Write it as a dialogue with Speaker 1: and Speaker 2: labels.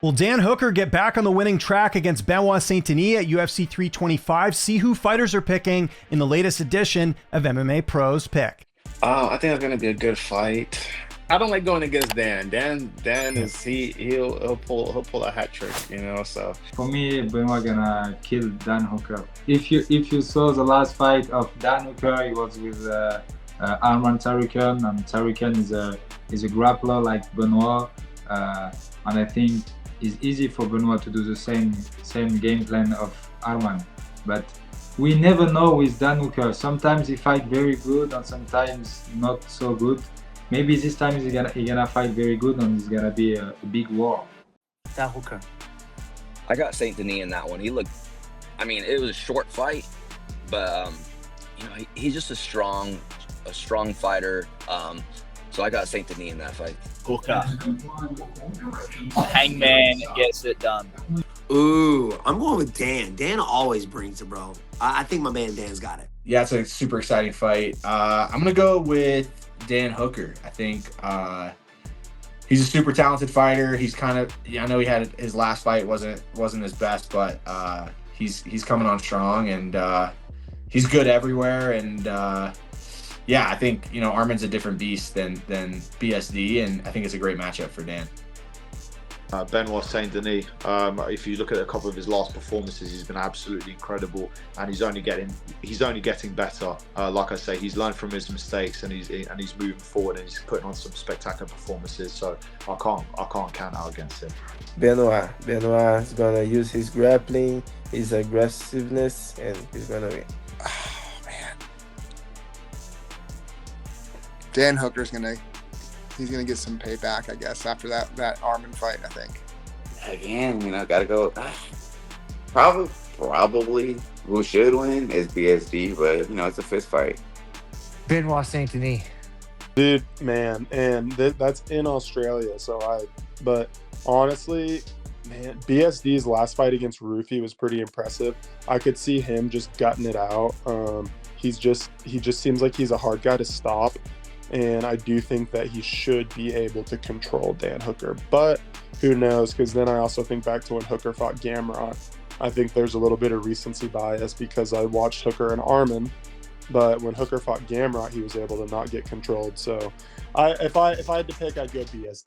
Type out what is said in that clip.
Speaker 1: Will Dan Hooker get back on the winning track against Benoit Saint-Denis at UFC 325? See who fighters are picking in the latest edition of MMA Pros Pick.
Speaker 2: I think it's gonna be a good fight. I don't like going against Dan. Dan is he'll pull a hat trick, you know. So
Speaker 3: for me, Benoit gonna kill Dan Hooker. If you saw the last fight of Dan Hooker, he was with Arman Tsarukyan, and Tsarukyan is a grappler like Benoit, and I think it's easy for Benoit to do the same game plan of Arman, but we never know with Dan Hooker. Sometimes he fight very good and sometimes not so good. Maybe this time he's gonna fight very good and it's gonna be a big war.
Speaker 4: Dan Hooker.
Speaker 5: I got Saint Denis in that one. He looked, I mean, it was a short fight, but you know, he's just a strong fighter. So I got Saint Denis in that fight.
Speaker 4: Hooker. Hangman gets it done.
Speaker 6: Ooh, I'm going with Dan. Dan always brings it, bro. I think my man Dan's got it.
Speaker 7: Yeah, it's a super exciting fight. I'm going to go with Dan Hooker. I think he's a super talented fighter. He's kind of, I know he had his last fight wasn't his best, but he's coming on strong and he's good everywhere. And yeah, I think, you know, Arman's a different beast than BSD, and I think it's a great matchup for Dan.
Speaker 8: Benoit Saint-Denis, if you look at a couple of his last performances, he's been absolutely incredible, and he's only getting better. Like I say, he's learned from his mistakes, and he's moving forward, and he's putting on some spectacular performances. So I can't count out against him.
Speaker 9: Benoit is gonna use his grappling, his aggressiveness, and he's gonna win.
Speaker 10: Oh man, Dan Hooker's he's gonna get some payback, I guess, after that Arman fight, I think.
Speaker 11: Again, you know, gotta go. Probably who should win is BSD, but you know, it's a fist fight.
Speaker 12: Benoit Saint-Denis.
Speaker 13: Dude, man, and that's in Australia, but honestly, man, BSD's last fight against Rufi was pretty impressive. I could see him just gutting it out. He just seems like he's a hard guy to stop. And I do think that he should be able to control Dan Hooker. But who knows? Because then I also think back to when Hooker fought Gamrot. I think there's a little bit of recency bias because I watched Hooker and Arman. But when Hooker fought Gamrot, he was able to not get controlled. So if I had to pick, I'd go BSD.